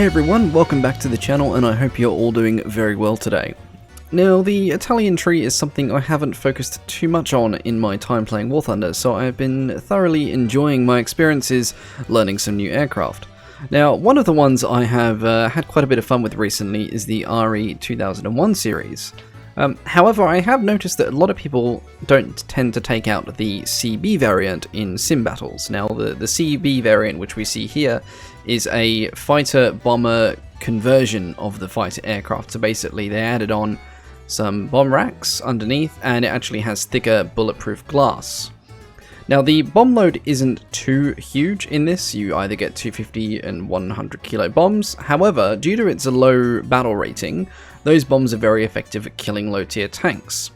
Hey everyone, welcome back to the channel and I hope you're all doing very well today. Now, the Italian tree is something I haven't focused too much on in my time playing War Thunder, so I've been thoroughly enjoying my experiences learning some new aircraft. Now, one of the ones I have had quite a bit of fun with recently is the Re.2001 series. However, I have noticed that a lot of people don't tend to take out the CB variant in sim battles. Now, the CB variant, which we see here, is a fighter-bomber conversion of the fighter aircraft. So basically, they added on some bomb racks underneath, and it actually has thicker bulletproof glass. Now, the bomb load isn't too huge in this. You either get 250 and 100 kilo bombs. However, due to its low battle rating, those bombs are very effective at killing low tier tanks.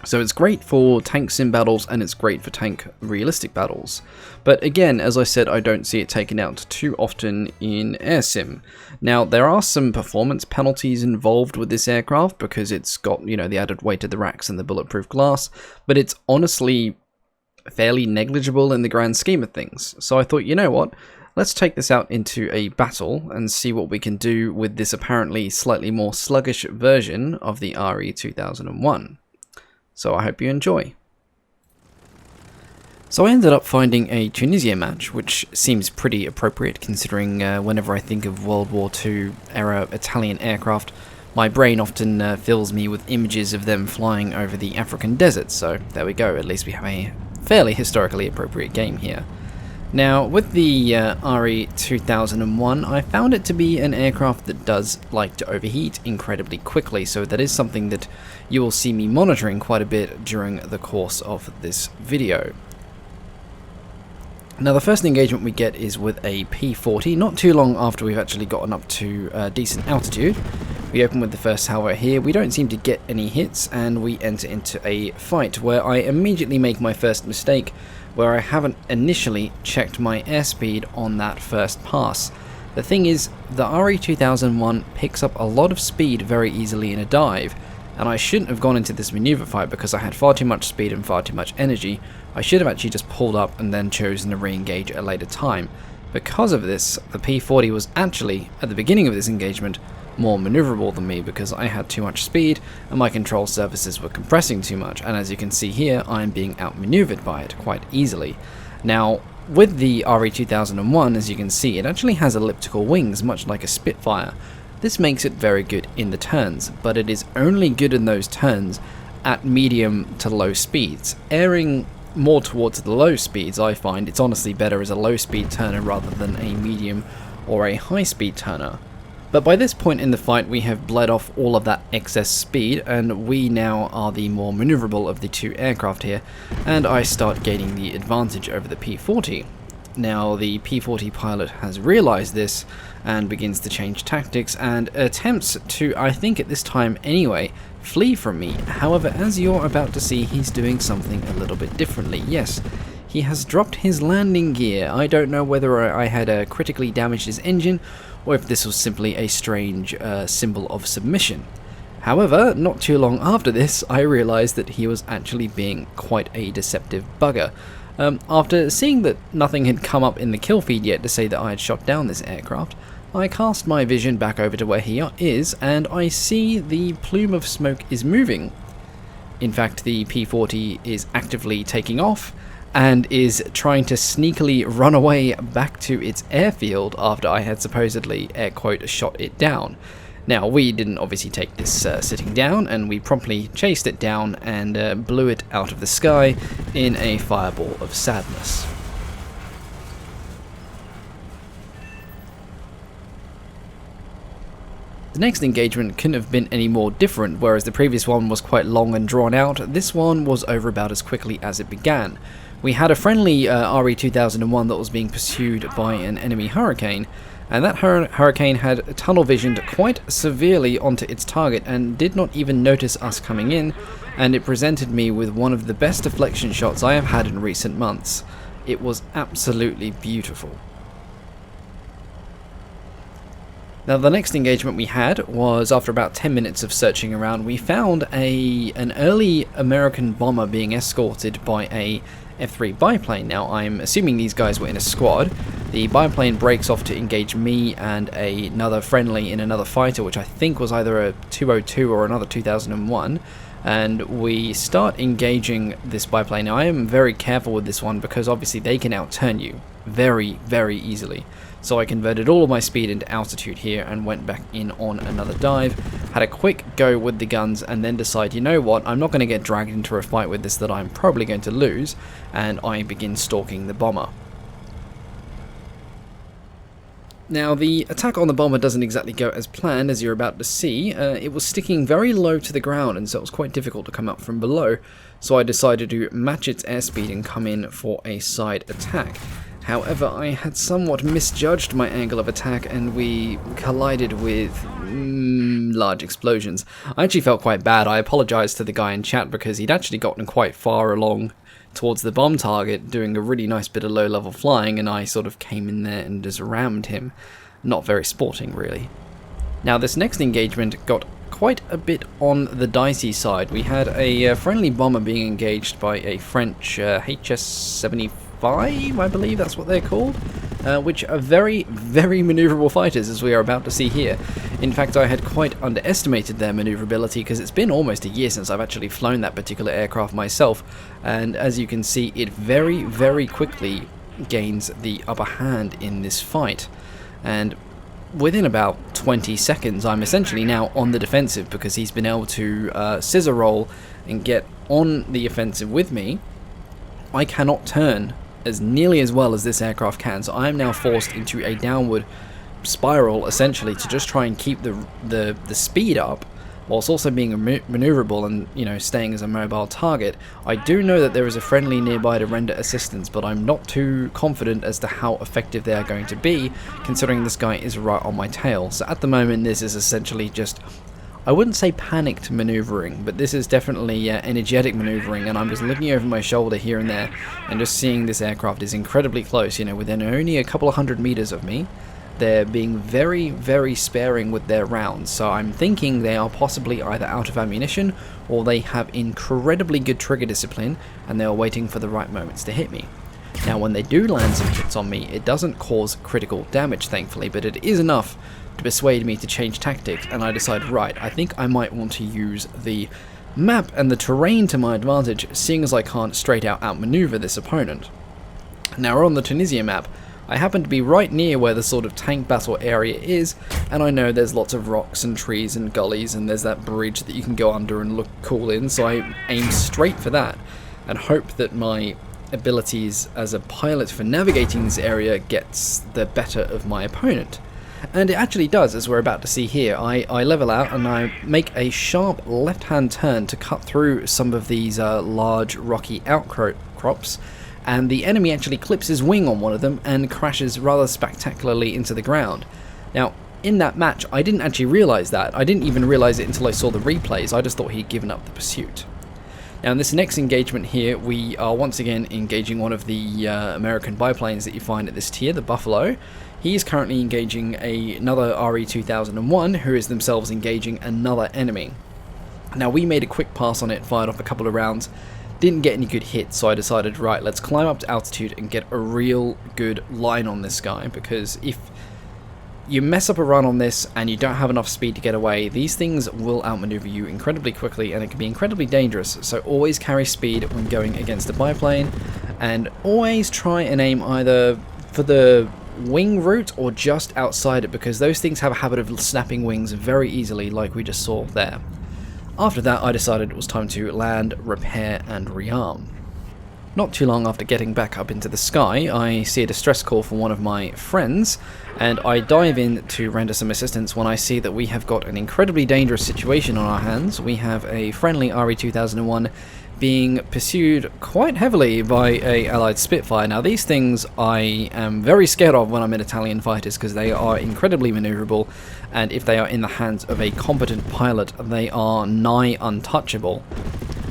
So it's great for tank sim battles and it's great for tank realistic battles. But again, as I said, I don't see it taken out too often in air sim. Now, there are some performance penalties involved with this aircraft because it's got, the added weight of the racks and the bulletproof glass, but it's honestly fairly negligible in the grand scheme of things. So I thought, you know what? Let's take this out into a battle and see what we can do with this apparently slightly more sluggish version of the Re.2001. So I hope you enjoy. So I ended up finding a Tunisia match, which seems pretty appropriate considering whenever I think of World War II era Italian aircraft, my brain often fills me with images of them flying over the African desert. So there we go, at least we have a fairly historically appropriate game here. Now, with the Re.2001, I found it to be an aircraft that does like to overheat incredibly quickly, so that is something that you will see me monitoring quite a bit during the course of this video. Now, the first engagement we get is with a P40, not too long after we've actually gotten up to decent altitude. We open with the first salvo here, we don't seem to get any hits, and we enter into a fight where I immediately make my first mistake, where I haven't initially checked my airspeed on that first pass. The thing is, the Re.2001 picks up a lot of speed very easily in a dive, and I shouldn't have gone into this maneuver fight because I had far too much speed and far too much energy. I should have actually just pulled up and then chosen to re-engage at a later time. Because of this, the P40 was actually, at the beginning of this engagement, more manoeuvrable than me because I had too much speed and my control surfaces were compressing too much, and as you can see here, I'm being outmaneuvered by it quite easily. Now, with the Re.2001, as you can see, it actually has elliptical wings, much like a Spitfire. This makes it very good in the turns, but it is only good in those turns at medium to low speeds. Airing more towards the low speeds, I find it's honestly better as a low speed turner rather than a medium or a high speed turner. But by this point in the fight, we have bled off all of that excess speed, and we now are the more manoeuvrable of the two aircraft here, and I start gaining the advantage over the P40. Now, the P40 pilot has realized this and begins to change tactics and attempts to, I think at this time anyway, flee from me. However, as you're about to see, he's doing something a little bit differently. Yes, he has dropped his landing gear. I don't know whether I had critically damaged his engine or if this was simply a strange symbol of submission. However, not too long after this, I realized that he was actually being quite a deceptive bugger. After seeing that nothing had come up in the kill feed yet to say that I had shot down this aircraft, I cast my vision back over to where he is, and I see the plume of smoke is moving. In fact, the P40 is actively taking off, and is trying to sneakily run away back to its airfield after I had supposedly, air quote, shot it down. Now, we didn't obviously take this sitting down, and we promptly chased it down and blew it out of the sky in a fireball of sadness. The next engagement couldn't have been any more different. Whereas the previous one was quite long and drawn out, this one was over about as quickly as it began. We had a friendly Re.2001 that was being pursued by an enemy Hurricane, and that Hurricane had tunnel visioned quite severely onto its target and did not even notice us coming in, and it presented me with one of the best deflection shots I have had in recent months. It was absolutely beautiful. Now, the next engagement we had was, after about 10 minutes of searching around, we found an early American bomber being escorted by a F3 biplane. Now, I'm assuming these guys were in a squad, The biplane breaks off to engage me and another friendly in another fighter, which I think was either a 202 or another 2001. And we start engaging this biplane. Now I am very careful with this one because obviously they can outturn you very, very easily. So I converted all of my speed into altitude here and went back in on another dive. Had a quick go with the guns and then decide, you know what, I'm not going to get dragged into a fight with this that I'm probably going to lose, and I begin stalking the bomber. Now, the attack on the bomber doesn't exactly go as planned, as you're about to see. It was sticking very low to the ground, and so it was quite difficult to come up from below, so I decided to match its airspeed and come in for a side attack. However, I had somewhat misjudged my angle of attack, and we collided with large explosions. I actually felt quite bad. I apologized to the guy in chat because he'd actually gotten quite far along towards the bomb target, doing a really nice bit of low-level flying, and I sort of came in there and just rammed him. Not very sporting, really. Now, this next engagement got quite a bit on the dicey side. We had a friendly bomber being engaged by a French HS-75, I believe that's what they're called, which are very, very manoeuvrable fighters, as we are about to see here. In fact, I had quite underestimated their manoeuvrability because it's been almost a year since I've actually flown that particular aircraft myself, and as you can see, it very, very quickly gains the upper hand in this fight. And within about 20 seconds, I'm essentially now on the defensive because he's been able to scissor roll and get on the offensive with me. I cannot turn as nearly as well as this aircraft can, so I am now forced into a downward spiral essentially to just try and keep the speed up whilst also being maneuverable and, you know, staying as a mobile target. I do know that there is a friendly nearby to render assistance, but I'm not too confident as to how effective they are going to be, considering this guy is right on my tail. So at the moment this is essentially just, I wouldn't say panicked maneuvering, but this is definitely energetic maneuvering, and I'm just looking over my shoulder here and there and just seeing this aircraft is incredibly close, you know, within only a couple of 100 meters of me. They're being very, very sparing with their rounds, so I'm thinking they are possibly either out of ammunition or they have incredibly good trigger discipline and they are waiting for the right moments to hit me. Now, when they do land some hits on me, it doesn't cause critical damage, thankfully, but it is enough to persuade me to change tactics, and I decide, right, I think I might want to use the map and the terrain to my advantage, seeing as I can't straight out outmaneuver this opponent. Now, on the Tunisia map, I happen to be right near where the sort of tank battle area is, and I know there's lots of rocks and trees and gullies, and there's that bridge that you can go under and look cool in, so I aim straight for that and hope that my abilities as a pilot for navigating this area gets the better of my opponent. And it actually does, as we're about to see here. I level out and I make a sharp left-hand turn to cut through some of these large rocky outcrops, and the enemy actually clips his wing on one of them and crashes rather spectacularly into the ground. Now, in that match, I didn't actually realise that. I didn't even realise it until I saw the replays. I just thought he'd given up the pursuit. Now, in this next engagement here, we are once again engaging one of the American biplanes that you find at this tier, the Buffalo. He is currently engaging another Re.2001, who is themselves engaging another enemy. Now, we made a quick pass on it, fired off a couple of rounds, didn't get any good hits, so I decided, right, let's climb up to altitude and get a real good line on this guy, because if you mess up a run on this and you don't have enough speed to get away, these things will outmaneuver you incredibly quickly, and it can be incredibly dangerous. So always carry speed when going against a biplane, and always try and aim either for the wing route or just outside it, because those things have a habit of snapping wings very easily, like we just saw there. After that, I decided it was time to land, repair, and rearm. Not too long after getting back up into the sky, I see a distress call from one of my friends, and I dive in to render some assistance when I see that we have got an incredibly dangerous situation on our hands. We have a friendly Re.2001 being pursued quite heavily by a allied Spitfire. Now, these things I am very scared of when I'm in Italian fighters, because they are incredibly maneuverable, and if they are in the hands of a competent pilot, they are nigh untouchable.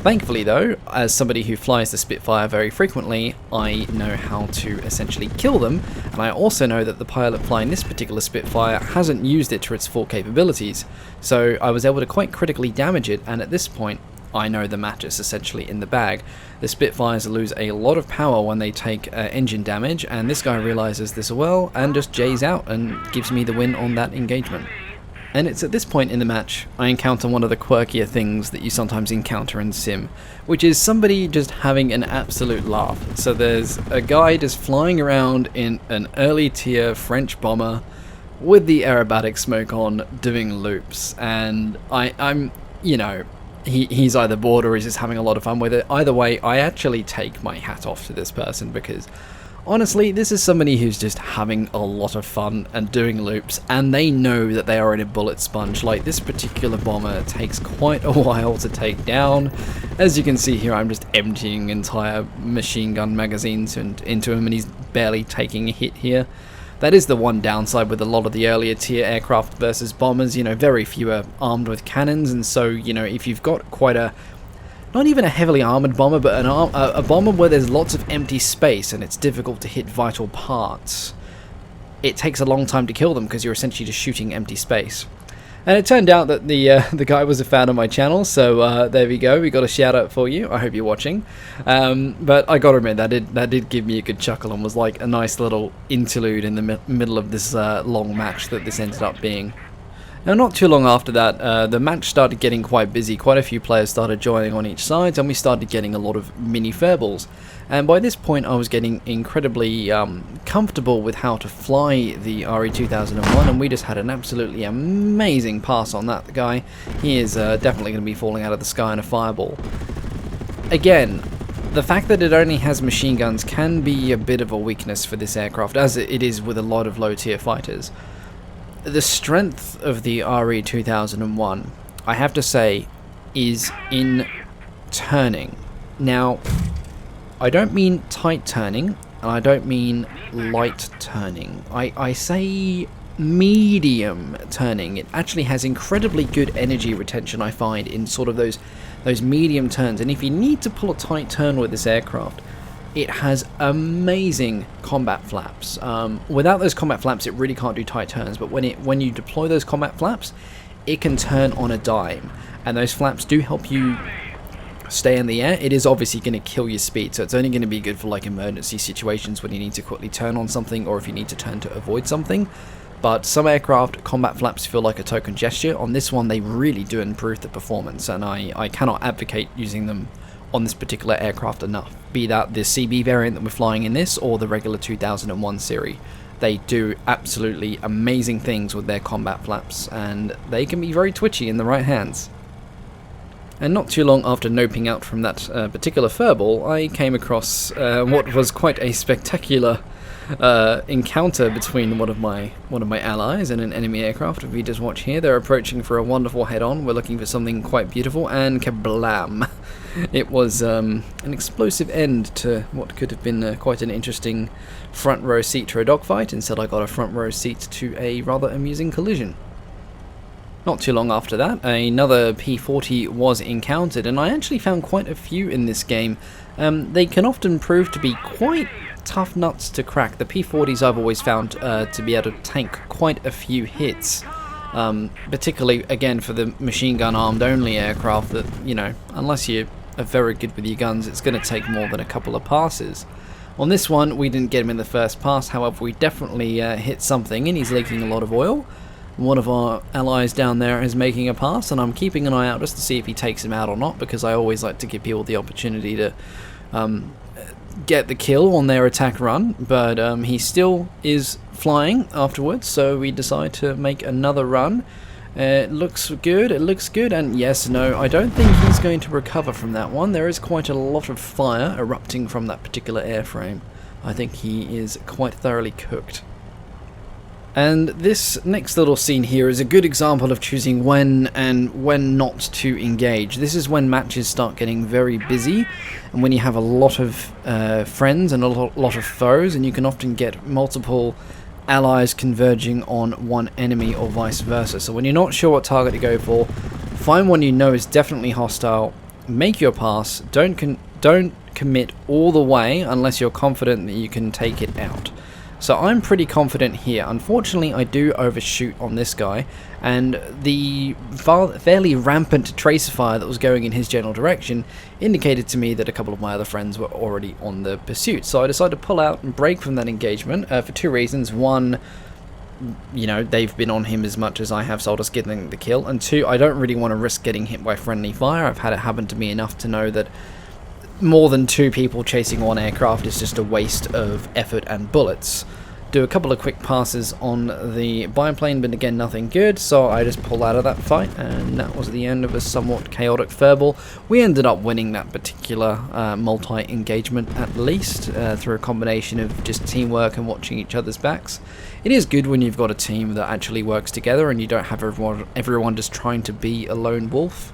Thankfully though, as somebody who flies the Spitfire very frequently, I know how to essentially kill them, and I also know that the pilot flying this particular Spitfire hasn't used it to its full capabilities, so I was able to quite critically damage it, and at this point I know the match is essentially in the bag. The Spitfires lose a lot of power when they take engine damage, and this guy realizes this well and just J's out and gives me the win on that engagement. And it's at this point in the match I encounter one of the quirkier things that you sometimes encounter in Sim, which is somebody just having an absolute laugh. So there's a guy just flying around in an early tier French bomber with the aerobatic smoke on, doing loops, and I'm, you know, he's either bored or he's just having a lot of fun with it. Either way, I actually take my hat off to this person, because honestly, this is somebody who's just having a lot of fun and doing loops, and they know that they are in a bullet sponge. Like, this particular bomber takes quite a while to take down. As you can see here, I'm just emptying entire machine gun magazines into him, and he's barely taking a hit here. That is the one downside with a lot of the earlier tier aircraft versus bombers. You know, very few are armed with cannons, and so, you know, if you've got quite a, not even a heavily armoured bomber, but a bomber where there's lots of empty space and it's difficult to hit vital parts, it takes a long time to kill them because you're essentially just shooting empty space. And it turned out that the guy was a fan of my channel, so there we go. We got a shout out for you. I hope you're watching. But I gotta admit, that did give me a good chuckle and was like a nice little interlude in the middle of this long match that this ended up being. Now, not too long after that, the match started getting quite busy. Quite a few players started joining on each side, and we started getting a lot of manoeuvrables. And by this point, I was getting incredibly comfortable with how to fly the Re.2001, and we just had an absolutely amazing pass on that guy. He is definitely going to be falling out of the sky in a fireball. Again, the fact that it only has machine guns can be a bit of a weakness for this aircraft, as it is with a lot of low-tier fighters. The strength of the Re.2001, I have to say, is in turning. Now, I don't mean tight turning, and I don't mean light turning. I say medium turning. It actually has incredibly good energy retention, I find, in sort of those medium turns. And if you need to pull a tight turn with this aircraft, it has amazing combat flaps. Without those combat flaps, it really can't do tight turns, but when you deploy those combat flaps, it can turn on a dime, and those flaps do help you stay in the air. It is obviously going to kill your speed, so it's only going to be good for like emergency situations when you need to quickly turn on something, or if you need to turn to avoid something. But some aircraft, combat flaps feel like a token gesture. On this one, they really do improve the performance, and I cannot advocate using them on this particular aircraft enough. Be that the CB variant that we're flying in this, or the regular 2001 series. They do absolutely amazing things with their combat flaps, and they can be very twitchy in the right hands. And not too long after noping out from that particular furball, I came across what was quite a spectacular encounter between one of my allies and an enemy aircraft. If we just watch here, they're approaching for a wonderful head-on. We're looking for something quite beautiful, and kablam! It was an explosive end to what could have been quite an interesting front row seat to a dogfight. Instead, I got a front row seat to a rather amusing collision. Not too long after that, another P40 was encountered, and I actually found quite a few in this game. They can often prove to be quite tough nuts to crack. The P40s I've always found to be able to tank quite a few hits, particularly, again, for the machine gun armed only aircraft that, you know, unless you are very good with your guns, it's going to take more than a couple of passes. On this one, we didn't get him in the first pass, however, we definitely hit something, and he's leaking a lot of oil. One of our allies down there is making a pass, and I'm keeping an eye out just to see if he takes him out or not, because I always like to give people the opportunity to get the kill on their attack run, but he still is flying afterwards, so we decide to make another run. It looks good, and yes, no, I don't think he's going to recover from that one. There is quite a lot of fire erupting from that particular airframe. I think he is quite thoroughly cooked. And this next little scene here is a good example of choosing when and when not to engage. This is when matches start getting very busy, and when you have a lot of friends and a lot of foes, and you can often get multiple allies converging on one enemy or vice versa. So when you're not sure what target to go for, find one you know is definitely hostile, make your pass, don't commit all the way unless you're confident that you can take it out. So I'm pretty confident here. Unfortunately, I do overshoot on this guy, and the fairly rampant tracer fire that was going in his general direction indicated to me that a couple of my other friends were already on the pursuit. So I decided to pull out and break from that engagement for two reasons. One, you know, they've been on him as much as I have, so I'll just get the kill. And two, I don't really want to risk getting hit by friendly fire. I've had it happen to me enough to know that more than two people chasing one aircraft is just a waste of effort and bullets. Do a couple of quick passes on the biplane, but again nothing good, so I just pull out of that fight, and that was the end of a somewhat chaotic furball. We ended up winning that particular multi-engagement, at least, through a combination of just teamwork and watching each other's backs. It is good when you've got a team that actually works together and you don't have everyone just trying to be a lone wolf.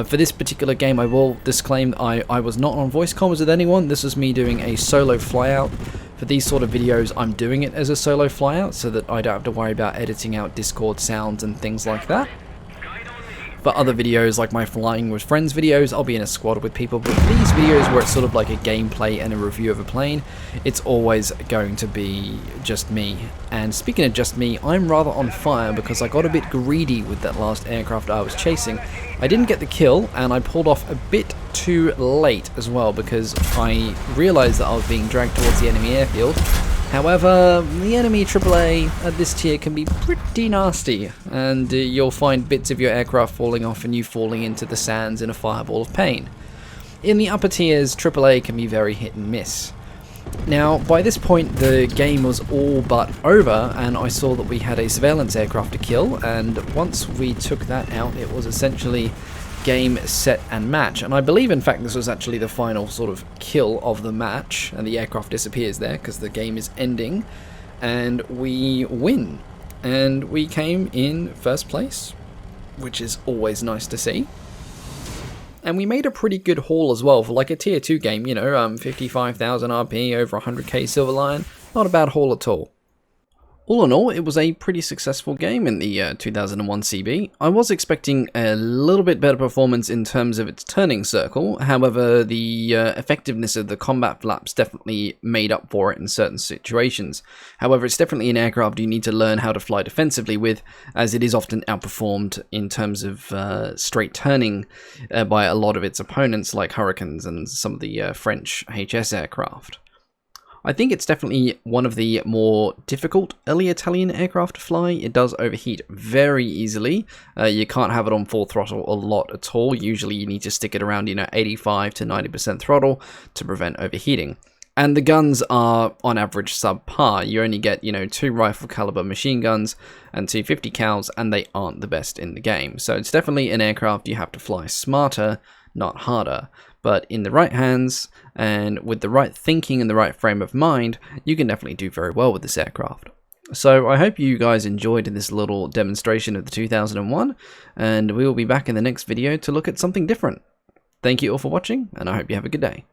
For this particular game, I will disclaim I was not on voice comms with anyone. This was me doing a solo flyout. For these sort of videos, I'm doing it as a solo flyout so that I don't have to worry about editing out Discord sounds and things like that. For other videos, like my flying with friends videos, I'll be in a squad with people, but for these videos where it's sort of like a gameplay and a review of a plane, it's always going to be just me. And speaking of just me, I'm rather on fire because I got a bit greedy with that last aircraft I was chasing. I didn't get the kill, and I pulled off a bit too late as well because I realised that I was being dragged towards the enemy airfield. However, the enemy AAA at this tier can be pretty nasty, and you'll find bits of your aircraft falling off and you falling into the sands in a fireball of pain. In the upper tiers, AAA can be very hit and miss. Now, by this point, the game was all but over, and I saw that we had a surveillance aircraft to kill, and once we took that out, it was essentially game, set, and match. And I believe, in fact, this was actually the final sort of kill of the match, and the aircraft disappears there because the game is ending, and we win. And we came in first place, which is always nice to see. And we made a pretty good haul as well for like a tier 2 game, you know, 55,000 RP, over 100k Silver Lion. Not a bad haul at all. All in all, it was a pretty successful game in the 2001 CB. I was expecting a little bit better performance in terms of its turning circle, however the effectiveness of the combat flaps definitely made up for it in certain situations. However, it's definitely an aircraft you need to learn how to fly defensively with, as it is often outperformed in terms of straight turning by a lot of its opponents like Hurricanes and some of the French HS aircraft. I think it's definitely one of the more difficult early Italian aircraft to fly. It does overheat very easily. You can't have it on full throttle a lot at all. Usually you need to stick it around, 85 to 90% throttle to prevent overheating. And the guns are on average subpar. You only get, 2 rifle caliber machine guns and 2 50 cals, and they aren't the best in the game. So it's definitely an aircraft you have to fly smarter, not harder. But in the right hands, and with the right thinking and the right frame of mind, you can definitely do very well with this aircraft. So I hope you guys enjoyed this little demonstration of the 2001, and we will be back in the next video to look at something different. Thank you all for watching, and I hope you have a good day.